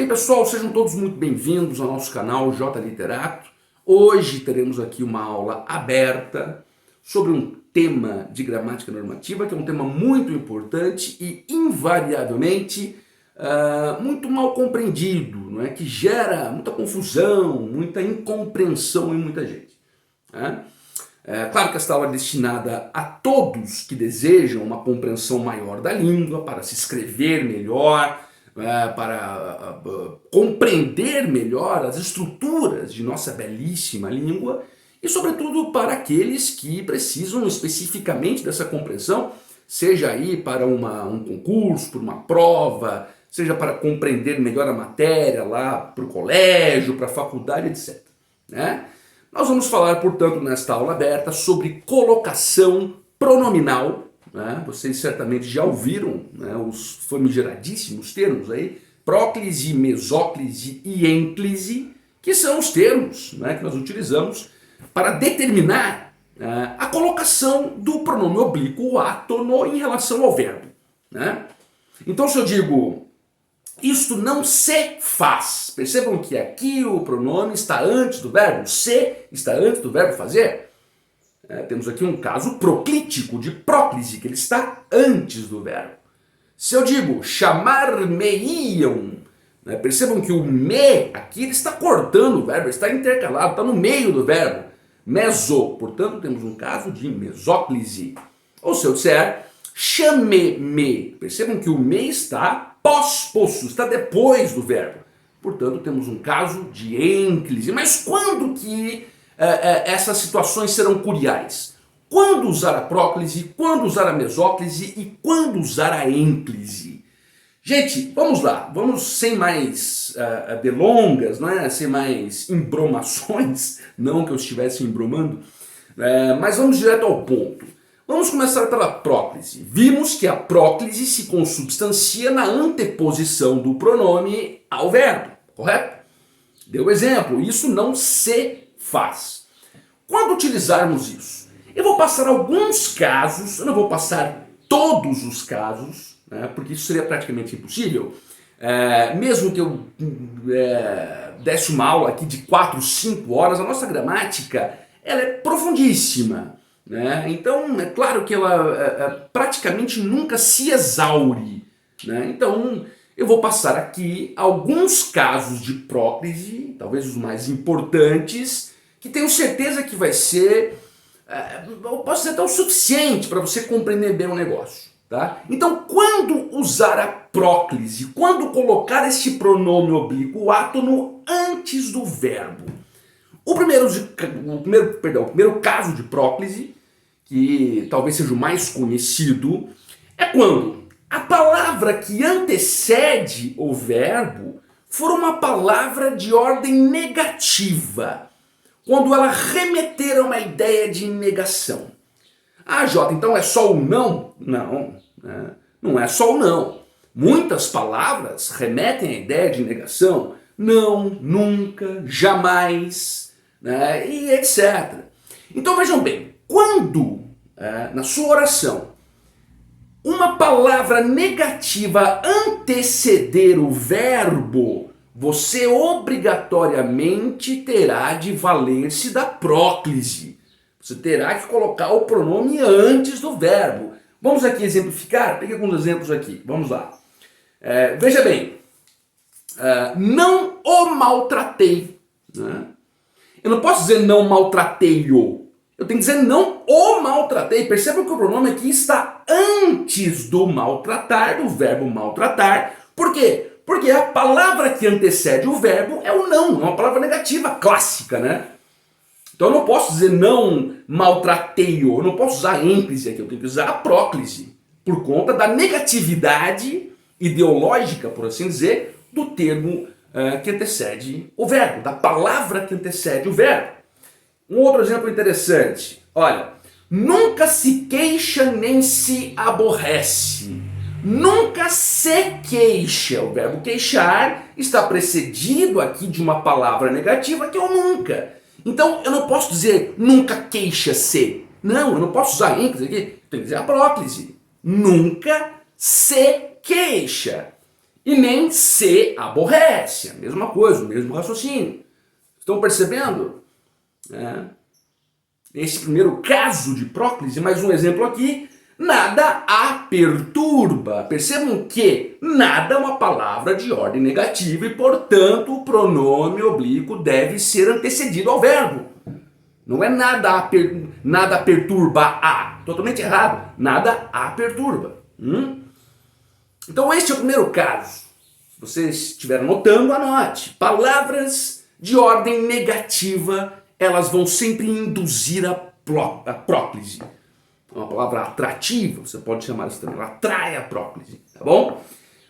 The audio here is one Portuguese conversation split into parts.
Bem, pessoal, sejam todos muito bem-vindos ao nosso canal J Literato. Hoje teremos aqui uma aula aberta sobre um tema de gramática normativa, que é um tema muito importante e invariavelmente muito mal compreendido, não é? Que gera muita confusão, muita incompreensão em muita gente. Né? É claro que esta aula é destinada a todos que desejam uma compreensão maior da língua, para se escrever melhor, para compreender melhor as estruturas de nossa belíssima língua e, sobretudo, para aqueles que precisam especificamente dessa compreensão, seja aí para um concurso, por uma prova, seja para compreender melhor a matéria lá para o colégio, para a faculdade, etc. Né? Nós vamos falar, portanto, nesta aula aberta sobre colocação pronominal. Né? Vocês certamente já ouviram, né, os famigeradíssimos termos aí, próclise, mesóclise e ênclise, que são os termos, né, que nós utilizamos para determinar a colocação do pronome oblíquo átono em relação ao verbo. Né? Então, se eu digo, isto não se faz, percebam que aqui o pronome está antes do verbo, se está antes do verbo fazer. Temos aqui um caso proclítico de próclise, que ele está antes do verbo. Se eu digo chamar-me-iam, né, percebam que o me aqui ele está cortando o verbo, está intercalado, está no meio do verbo. Meso, portanto temos um caso de mesóclise. Ou se eu disser chame-me, percebam que o me está pós-posto, está depois do verbo. Portanto temos um caso de ênclise. Mas quando que essas situações serão curiais? Quando usar a próclise, quando usar a mesóclise e quando usar a ênclise? Gente, vamos lá, vamos sem mais delongas, não é? Sem mais embromações, não que eu estivesse embromando, mas vamos direto ao ponto. Vamos começar pela próclise. Vimos que a próclise se consubstancia na anteposição do pronome ao verbo, correto? Deu exemplo, isso não se faz. Quando utilizarmos isso, eu vou passar alguns casos, eu não vou passar todos os casos, né, porque isso seria praticamente impossível. Mesmo que eu desse uma aula aqui de 4, 5 horas, a nossa gramática ela é profundíssima. Né? Então é claro que ela praticamente nunca se exaure. Né? Então eu vou passar aqui alguns casos de próclise, talvez os mais importantes, que tenho certeza que vai ser, eu posso dizer, até o suficiente para você compreender bem o negócio. Tá? Então, quando usar a próclise, quando colocar este pronome oblíquo átono antes do verbo? O primeiro caso de próclise, que talvez seja o mais conhecido, é quando a palavra que antecede o verbo for uma palavra de ordem negativa. Quando ela remeter a uma ideia de negação. Ah, Jota, então é só o não? Não, não é só o não. Muitas palavras remetem à ideia de negação. Não, nunca, jamais, né, e etc. Então vejam bem, quando na sua oração uma palavra negativa anteceder o verbo, você obrigatoriamente terá de valer-se da próclise. Você terá que colocar o pronome antes do verbo. Vamos aqui exemplificar? Peguei alguns exemplos aqui. Vamos lá. Veja bem. Não o maltratei. Né? Eu não posso dizer não maltratei-o. Eu tenho que dizer não o maltratei. Percebam que o pronome aqui está antes do maltratar, do verbo maltratar. Por quê? Porque a palavra que antecede o verbo é o não, é uma palavra negativa clássica, né? Então eu não posso dizer não maltratei-o, eu não posso usar a ênclise aqui, eu tenho que usar a próclise, por conta da negatividade ideológica, por assim dizer, do termo que antecede o verbo, da palavra que antecede o verbo. Um outro exemplo interessante, olha, nunca se queixa nem se aborrece. Nunca se queixa. O verbo queixar está precedido aqui de uma palavra negativa que é o nunca. Então eu não posso dizer nunca queixa-se. Não, eu não posso usar ênclise aqui. Tem que dizer a próclise. Nunca se queixa. e nem se aborrece. A mesma coisa, o mesmo raciocínio. Estão percebendo? Esse primeiro caso de próclise, mais um exemplo aqui, nada a perturba. Percebam que nada é uma palavra de ordem negativa e, portanto, o pronome oblíquo deve ser antecedido ao verbo. Não é nada perturba a. Totalmente errado. Nada a perturba. Então este é o primeiro caso. Se vocês estiverem notando, anote. Palavras de ordem negativa, elas vão sempre induzir a próclise. É uma palavra atrativa, você pode chamar isso também. Ela atrai a próclise, tá bom?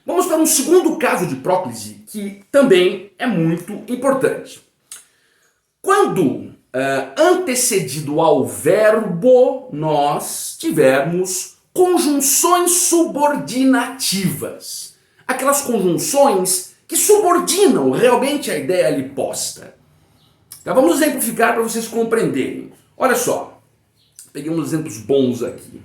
Vamos para um segundo caso de próclise que também é muito importante. Quando antecedido ao verbo nós tivermos conjunções subordinativas. Aquelas conjunções que subordinam realmente a ideia ali posta. Tá, vamos exemplificar para vocês compreenderem. Olha só, peguei uns exemplos bons aqui.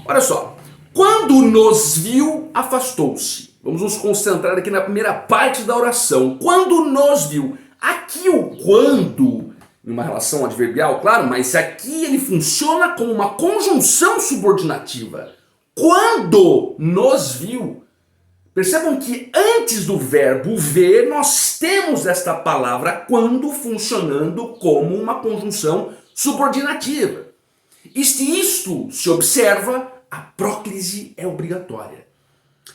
Olha só, quando nos viu, afastou-se. Vamos nos concentrar aqui na primeira parte da oração. Quando nos viu. Aqui o quando, em uma relação adverbial, claro, mas aqui ele funciona como uma conjunção subordinativa. Quando nos viu. Percebam que antes do verbo ver, nós temos esta palavra quando funcionando como uma conjunção subordinativa. E se isto se observa, a próclise é obrigatória.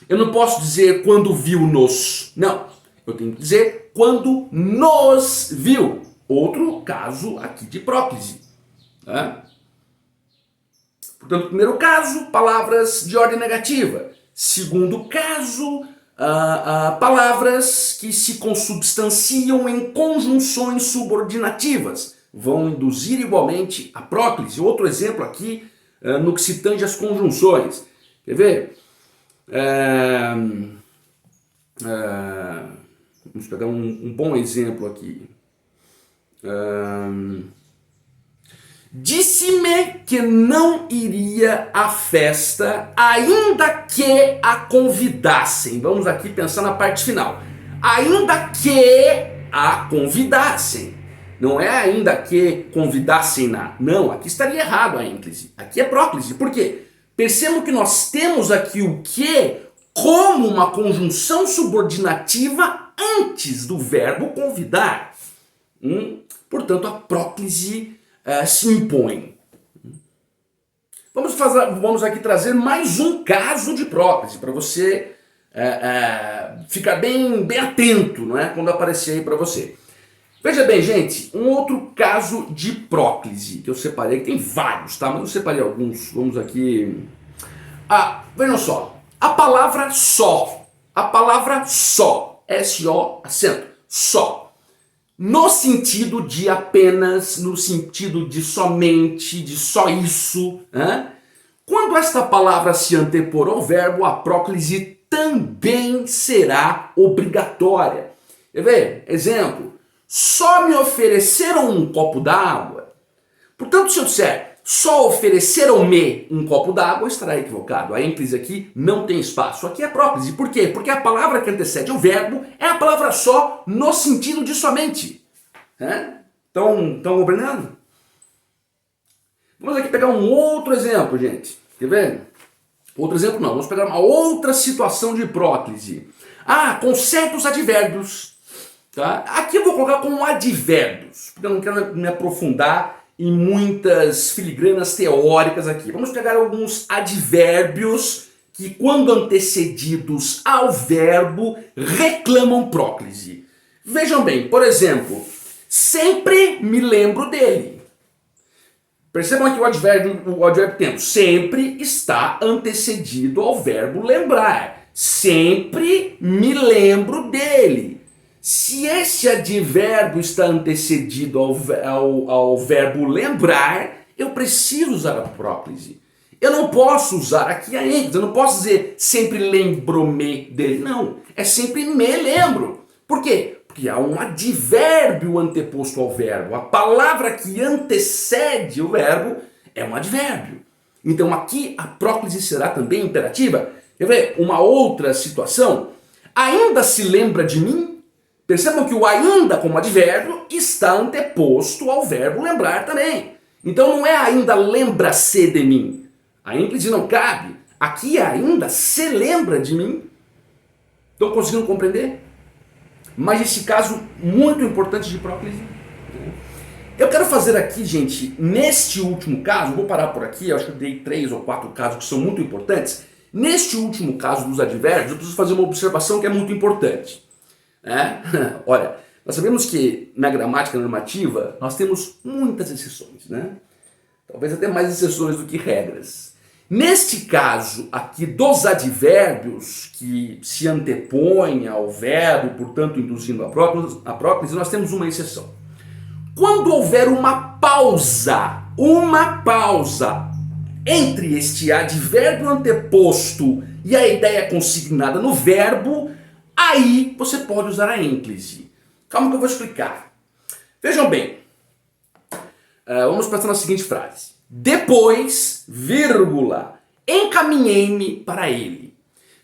Eu não posso dizer quando viu-nos. Não. Eu tenho que dizer quando nos viu. Outro caso aqui de próclise. Portanto, primeiro caso, palavras de ordem negativa. Segundo caso, palavras que se consubstanciam em conjunções subordinativas. Vão induzir igualmente a próclise. Outro exemplo aqui no que se tange às conjunções. Quer ver? Vamos pegar um bom exemplo aqui. Disse-me que não iria à festa, ainda que a convidassem. Vamos aqui pensar na parte final. Ainda que a convidassem. Não é ainda que convidassem-na. Não, aqui estaria errado a ênclise. Aqui é próclise. Por quê? Percebam que nós temos aqui o que como uma conjunção subordinativa antes do verbo convidar. Portanto, a próclise se impõe. Vamos aqui trazer mais um caso de próclise para você ficar bem atento, não é? Quando aparecer aí para você. Veja bem, gente, um outro caso de próclise que eu separei, que tem vários, tá? Mas eu separei alguns. Vamos aqui. Vejam só. A palavra só. S-O, acento. Só. No sentido de apenas, no sentido de somente, de só isso. Quando esta palavra se antepor ao verbo, a próclise também será obrigatória. Quer ver? Exemplo. Só me ofereceram um copo d'água. Portanto, se eu disser só ofereceram-me um copo d'água, estará equivocado. A ênclise aqui não tem espaço. Aqui é próclise. Por quê? Porque a palavra que antecede o verbo é a palavra só no sentido de somente. Estão compreendendo? Vamos aqui pegar um outro exemplo, gente. Quer ver? Outro exemplo não. Vamos pegar uma outra situação de próclise. Com certos advérbios. Tá? Aqui eu vou colocar como advérbios, porque eu não quero me aprofundar em muitas filigranas teóricas aqui. Vamos pegar alguns advérbios que, quando antecedidos ao verbo, reclamam próclise. Vejam bem, por exemplo, sempre me lembro dele. Percebam aqui o advérbio tempo. Sempre está antecedido ao verbo lembrar. Sempre me lembro dele. Se esse advérbio está antecedido ao verbo lembrar, eu preciso usar a próclise. Eu não posso usar aqui a ênfase, eu não posso dizer sempre lembro-me dele. Não, é sempre me lembro. Por quê? Porque há um advérbio anteposto ao verbo. A palavra que antecede o verbo é um advérbio. Então aqui a próclise será também imperativa. Quer ver uma outra situação? Ainda se lembra de mim? Percebam que o ainda como advérbio está anteposto ao verbo lembrar também. Então não é ainda lembra-se de mim. A ênclise não cabe. Aqui ainda se lembra de mim. Estão conseguindo compreender? Mas esse caso muito importante de próclise. Eu quero fazer aqui, gente, neste último caso, vou parar por aqui, eu acho que eu dei 3 ou 4 casos que são muito importantes. Neste último caso dos advérbios, eu preciso fazer uma observação que é muito importante. Olha, nós sabemos que na gramática normativa nós temos muitas exceções, né? Talvez até mais exceções do que regras. Neste caso aqui dos advérbios que se antepõem ao verbo, portanto induzindo a próclise, nós temos uma exceção. Quando houver uma pausa entre este advérbio anteposto e a ideia consignada no verbo, aí você pode usar a ênclise. Calma que eu vou explicar. Vejam bem, vamos pensar na seguinte frase. Depois, vírgula, encaminhei-me para ele.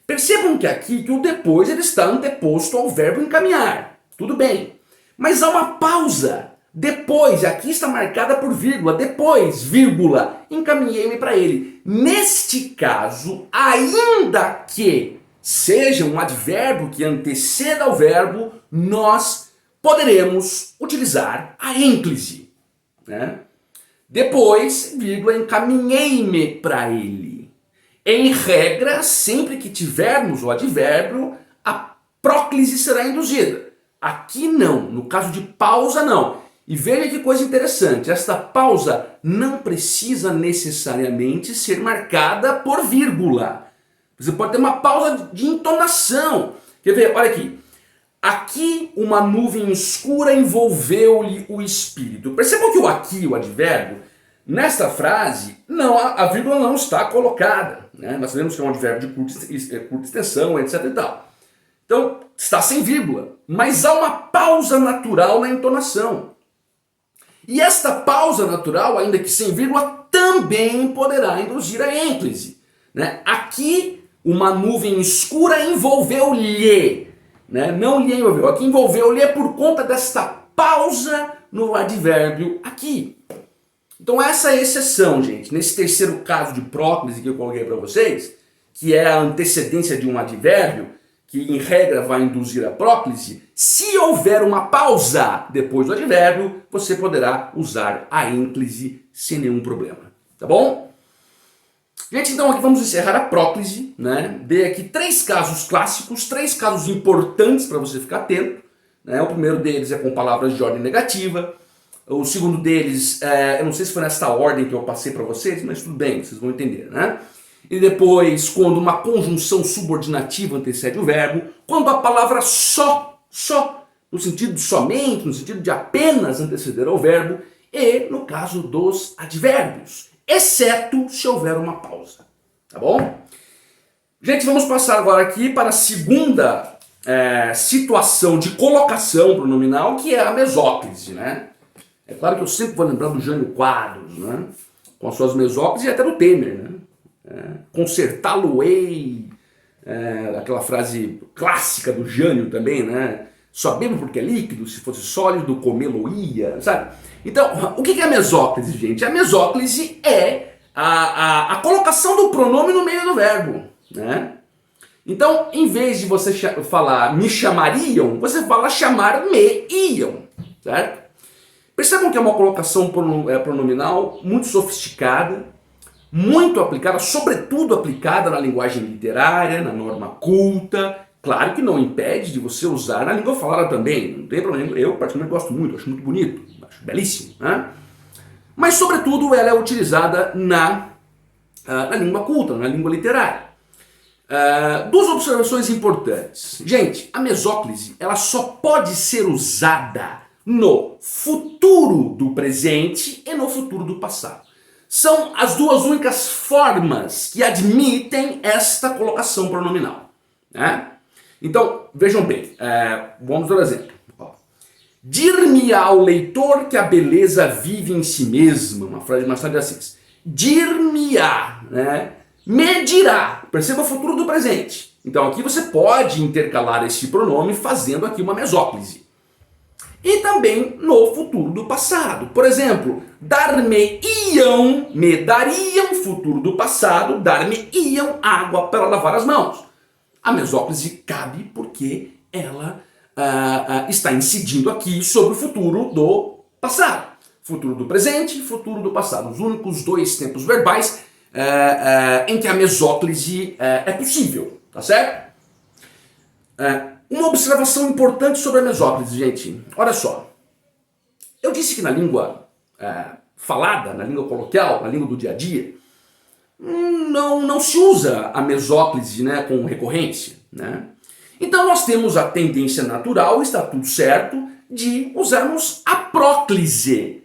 Percebam que aqui que o depois ele está anteposto ao verbo encaminhar. Tudo bem. Mas há uma pausa. Depois, aqui está marcada por vírgula. Depois, vírgula, encaminhei-me para ele. Neste caso, ainda que seja um advérbio que anteceda ao verbo, nós poderemos utilizar a ênclise, né? Depois, vírgula, encaminhei-me para ele. Em regra, sempre que tivermos o advérbio, a próclise será induzida. Aqui não, no caso de pausa não. E veja que coisa interessante, esta pausa não precisa necessariamente ser marcada por vírgula. Você pode ter uma pausa de entonação. Quer ver? Olha aqui. Aqui uma nuvem escura envolveu-lhe o espírito. Percebam que o aqui, o advérbio, nesta frase, não, a vírgula não está colocada, né? Nós sabemos que é um advérbio de curta extensão, etc. e tal. Então, está sem vírgula, mas há uma pausa natural na entonação. E esta pausa natural, ainda que sem vírgula, também poderá induzir a ênclise, né? Aqui, uma nuvem escura envolveu-lhe, né? Não lhe envolveu. Aqui envolveu-lhe por conta desta pausa no advérbio aqui. Então essa é a exceção, gente. Nesse terceiro caso de próclise que eu coloquei para vocês, que é a antecedência de um advérbio, que em regra vai induzir a próclise, se houver uma pausa depois do advérbio, você poderá usar a ênclise sem nenhum problema. Tá bom? Gente, então aqui vamos encerrar a próclise, né? Dei aqui 3 casos clássicos, 3 casos importantes para você ficar atento, né? O primeiro deles é com palavras de ordem negativa. O segundo deles, eu não sei se foi nessa ordem que eu passei para vocês, mas tudo bem, vocês vão entender, né? E depois, quando uma conjunção subordinativa antecede o verbo, quando a palavra só, no sentido de somente, no sentido de apenas anteceder ao verbo, e no caso dos advérbios, exceto se houver uma pausa, tá bom? Gente, vamos passar agora aqui para a segunda situação de colocação pronominal, que é a mesóclise, né? É claro que eu sempre vou lembrar do Jânio Quadros, né? Com as suas mesóclises e até do Temer, né? Consertá-lo-ei, aquela frase clássica do Jânio também, né? Só bebo porque é líquido, se fosse sólido, comê-lo-ia, sabe? Então, o que é a mesóclise, gente? A mesóclise é a colocação do pronome no meio do verbo, né? Então, em vez de você falar me chamariam, você fala chamar-me-iam, certo? Percebam que é uma colocação pronominal muito sofisticada, muito aplicada, sobretudo aplicada na linguagem literária, na norma culta. Claro que não impede de você usar na língua falada também, não tem problema. Eu particularmente gosto muito, acho muito bonito, acho belíssimo, né? Mas sobretudo ela é utilizada na língua culta, na língua literária. 2 observações importantes. Gente, a mesóclise ela só pode ser usada no futuro do presente e no futuro do passado. São as 2 únicas formas que admitem esta colocação pronominal, né? Então, vejam bem, vamos dar um exemplo. Dir-me ao leitor que a beleza vive em si mesma, uma frase mais tarde assim. Dir-me-á, né? medirá. Perceba o futuro do presente. Então aqui você pode intercalar esse pronome fazendo aqui uma mesóclise. E também no futuro do passado. Por exemplo, dar-me-iam, me dariam, futuro do passado, dar-me-iam água para lavar as mãos. A mesóclise cabe porque ela está incidindo aqui sobre o futuro do passado. Futuro do presente e futuro do passado. Os únicos dois tempos verbais em que a mesóclise é possível, tá certo? Uma observação importante sobre a mesóclise, gente. Olha só. Eu disse que na língua falada, na língua coloquial, na língua do dia a dia, não se usa a mesóclise, né, com recorrência, né? Então nós temos a tendência natural, está tudo certo, de usarmos a próclise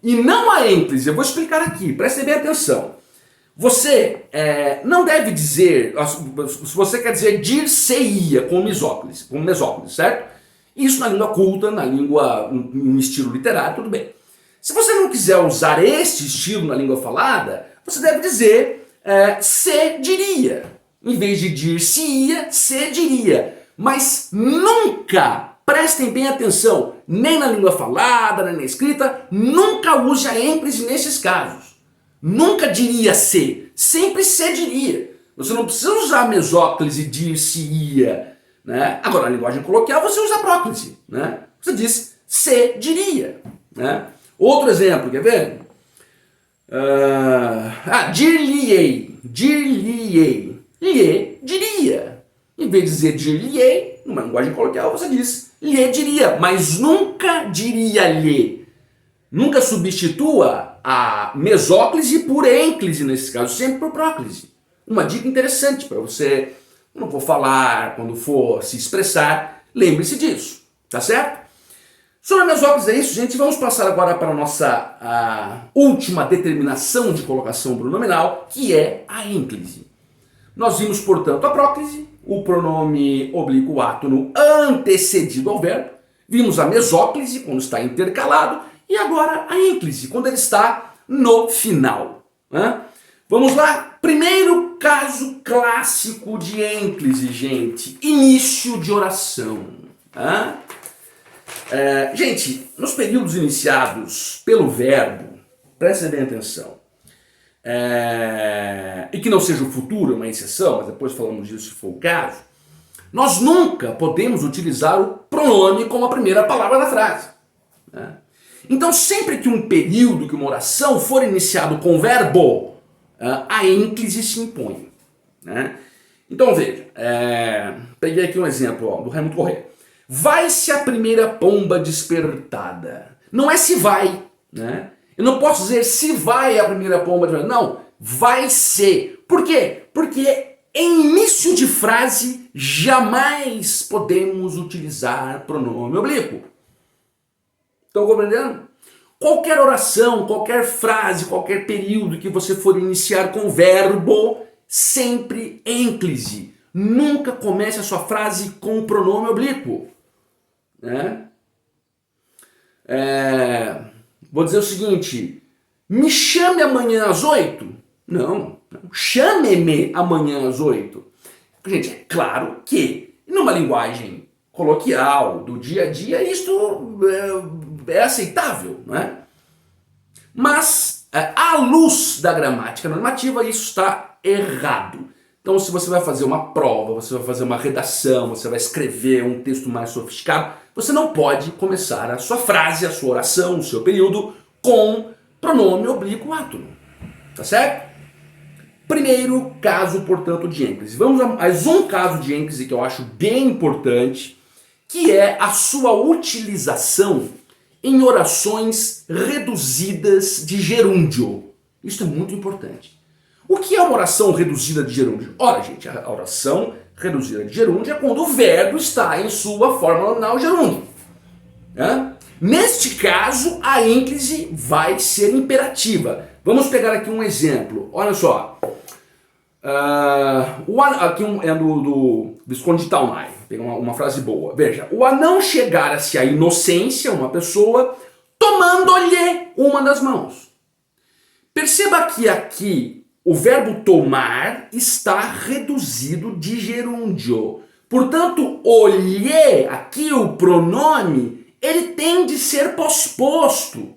e não a ênclise. Eu vou explicar aqui, prestem bem atenção. Você não deve dizer, se você quer dizer dir-se-ia com mesóclise, certo? Isso na língua culta, na língua, em estilo literário, tudo bem. Se você não quiser usar este estilo na língua falada, você deve dizer se diria. Em vez de dir-se-ia, se diria. Mas nunca, prestem bem atenção, nem na língua falada, nem na escrita, nunca use a ênclise nesses casos. Nunca diria se, sempre se diria. Você não precisa usar a mesóclise dir-se-ia, né? Agora, na linguagem coloquial, você usa a próclise, né? Você diz se diria, né? Outro exemplo, quer ver? Dir-lhe-ei, lhe diria. Em vez de dizer dir-lhe-ei, numa linguagem coloquial, você diz lhe diria, mas nunca diria-lhe. Nunca substitua a mesóclise por ênclise nesse caso, sempre por próclise. Uma dica interessante para você, quando for falar, quando for se expressar, lembre-se disso, tá certo? Sobre a mesóclise é isso, gente. Vamos passar agora para a nossa última determinação de colocação pronominal, que é a ênclise. Nós vimos, portanto, a próclise, o pronome oblíquo átono antecedido ao verbo. Vimos a mesóclise, quando está intercalado. E agora a ênclise, quando ele está no final. Né? Vamos lá? Primeiro caso clássico de ênclise, gente. Início de oração. Né? Gente, nos períodos iniciados pelo verbo, prestem bem atenção, e que não seja o futuro, uma exceção, mas depois falamos disso se for o caso, nós nunca podemos utilizar o pronome como a primeira palavra da frase. Né? Então, sempre que um período, que uma oração for iniciado com verbo, a ênclise se impõe. Né? Então, veja, peguei aqui um exemplo do Raimundo Corrêa. Vai-se a primeira pomba despertada. Não é se vai, né? Eu não posso dizer se vai a primeira pomba despertada. Não, vai ser. Por quê? Porque em início de frase jamais podemos utilizar pronome oblíquo. Estão compreendendo? Qualquer oração, qualquer frase, qualquer período que você for iniciar com verbo, sempre ênclise. Nunca comece a sua frase com o pronome oblíquo. Né? Vou dizer o seguinte: me chame amanhã às 8? Não. Chame-me amanhã às 8. Gente, é claro que numa linguagem coloquial, do dia a dia, isto é aceitável, não é? Mas, à luz da gramática normativa, isso está errado. Então, se você vai fazer uma prova, você vai fazer uma redação, você vai escrever um texto mais sofisticado, você não pode começar a sua frase, a sua oração, o seu período com pronome oblíquo átono. Tá certo? Primeiro caso, portanto, de ênclise. Vamos a mais um caso de ênclise que eu acho bem importante, que é a sua utilização em orações reduzidas de gerúndio. Isso é muito importante. O que é uma oração reduzida de gerúndio? Ora, gente, a oração reduzida de gerúndio é quando o verbo está em sua forma nominal gerúndio. Né? Neste caso, a ênclise vai ser imperativa. Vamos pegar aqui um exemplo. Olha só. Aqui é do Visconde de Taunay. Pega uma frase boa. Veja. O anão chegara-se à inocência, uma pessoa, tomando-lhe uma das mãos. Perceba que aqui o verbo tomar está reduzido de gerúndio. Portanto, o lhe, aqui o pronome, ele tem de ser posposto.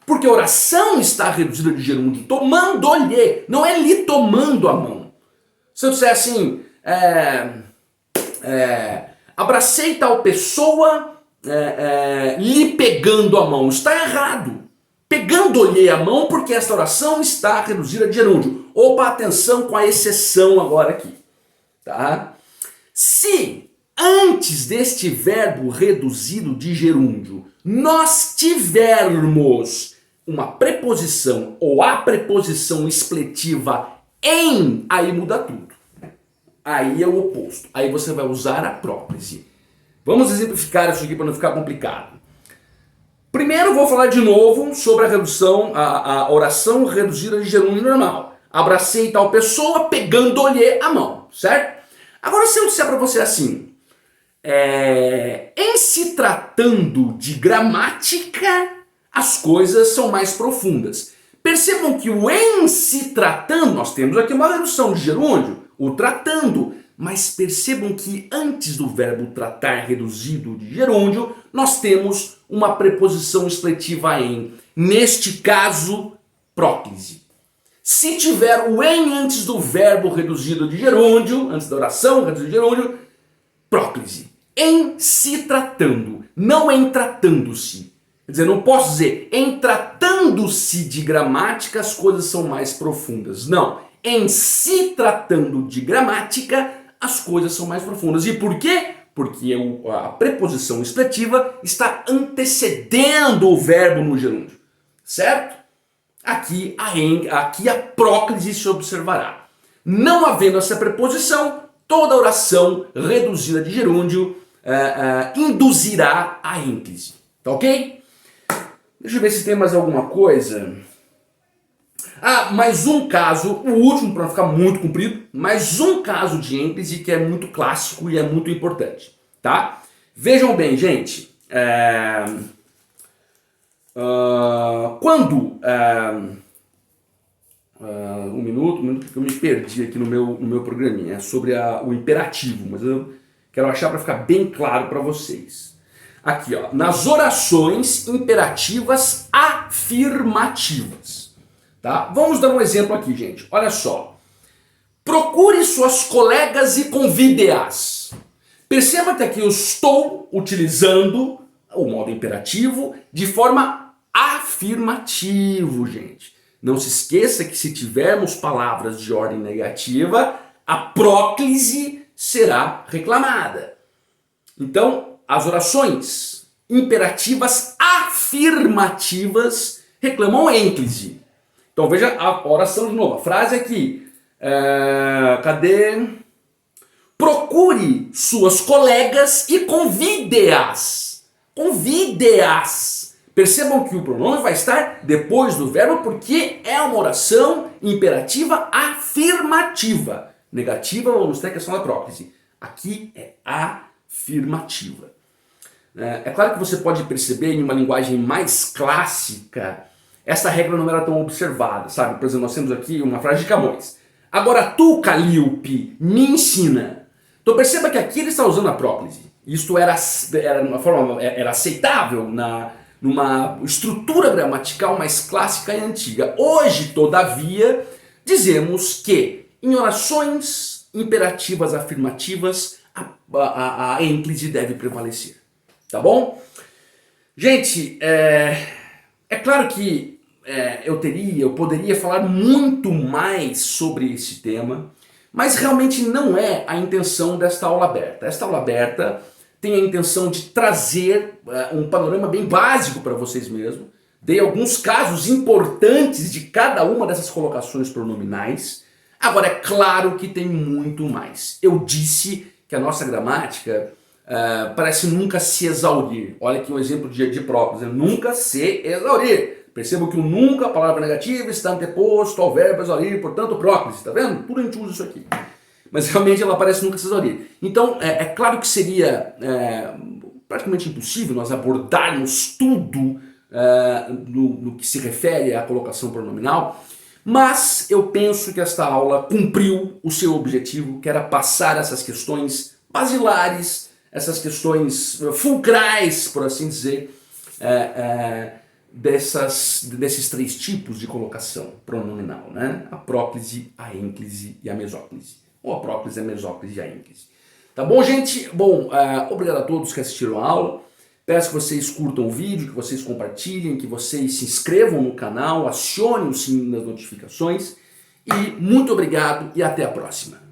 Porque a oração está reduzida de gerúndio, tomando-lhe, não é lhe tomando a mão. Se eu disser assim, abracei tal pessoa lhe pegando a mão, está errado. Pegando-lhe a mão, porque esta oração está reduzida de gerúndio. Opa, atenção com a exceção agora aqui. Tá? Se antes deste verbo reduzido de gerúndio nós tivermos uma preposição ou a preposição expletiva em, aí muda tudo. Aí é o oposto. Aí você vai usar a próclise. Vamos exemplificar isso aqui para não ficar complicado. Primeiro vou falar de novo sobre a redução, a oração reduzida de gerúndio normal. Abracei tal pessoa pegando-lhe a mão, certo? Agora se eu disser para você assim, em se tratando de gramática, as coisas são mais profundas. Percebam que o em se tratando, nós temos aqui uma redução de gerúndio, o tratando, mas percebam que antes do verbo tratar reduzido de gerúndio, nós temos uma preposição expletiva em. Neste caso, próclise. Se tiver o em antes do verbo reduzido de gerúndio, antes da oração reduzida de gerúndio, próclise. Em se tratando, não em tratando-se. Quer dizer, não posso dizer em tratando-se de gramática as coisas são mais profundas. Não. Em se tratando de gramática, as coisas são mais profundas. E por quê? Porque a preposição expletiva está antecedendo o verbo no gerúndio. Certo? Aqui a próclise se observará. Não havendo essa preposição, toda oração reduzida de gerúndio induzirá a ênclise. Tá ok? Deixa eu ver se tem mais alguma coisa. Mais um caso, o último para não ficar muito comprido, mais um caso de ênclise que é muito clássico e é muito importante, tá? Vejam bem, gente, quando um minuto, porque eu me perdi aqui no meu programinha, é sobre o imperativo, mas eu quero achar para ficar bem claro para vocês. Aqui, ó, nas orações imperativas afirmativas. Tá? Vamos dar um exemplo aqui, gente. Olha só. Procure suas colegas e convide-as. Perceba que aqui eu estou utilizando o modo imperativo de forma afirmativa, gente. Não se esqueça que se tivermos palavras de ordem negativa, a próclise será reclamada. Então, as orações imperativas afirmativas reclamam ênclise. Então veja a oração de novo, a frase aqui, cadê? Procure suas colegas e convide-as. Convide-as. Percebam que o pronome vai estar depois do verbo porque é uma oração imperativa afirmativa. Negativa, vamos ter a questão da próclise. Aqui é afirmativa. É claro que você pode perceber em uma linguagem mais clássica, essa regra não era tão observada, sabe? Por exemplo, nós temos aqui uma frase de Camões. Agora tu, Calíope, me ensina. Então perceba que aqui ele está usando a próclise. Isto era aceitável numa estrutura gramatical mais clássica e antiga. Hoje, todavia, dizemos que em orações imperativas afirmativas a ênclise deve prevalecer. Tá bom? Gente, é claro que eu poderia falar muito mais sobre esse tema, mas realmente não é a intenção desta aula aberta. Esta aula aberta tem a intenção de trazer um panorama bem básico para vocês mesmos. Dei alguns casos importantes de cada uma dessas colocações pronominais. Agora, é claro que tem muito mais. Eu disse que a nossa gramática parece nunca se exaurir. Olha aqui um exemplo de próprio, nunca se exaurir. Percebam que o nunca, a palavra negativa, está anteposto ao verbo exaurir, portanto próclise, tá vendo? Tudo a gente usa isso aqui. Mas realmente ela parece nunca se exaurir. Então é claro que seria praticamente impossível nós abordarmos tudo no que se refere à colocação pronominal, Mas eu penso que esta aula cumpriu o seu objetivo, que era passar essas questões basilares, essas questões fulcrais, por assim dizer, desses três tipos de colocação pronominal, né? A próclise, a ênclise e a mesóclise. Ou a próclise, a mesóclise e a ênclise. Tá bom, gente? Bom, obrigado a todos que assistiram a aula. Peço que vocês curtam o vídeo, que vocês compartilhem, que vocês se inscrevam no canal, acionem o sininho das notificações. E muito obrigado e até a próxima.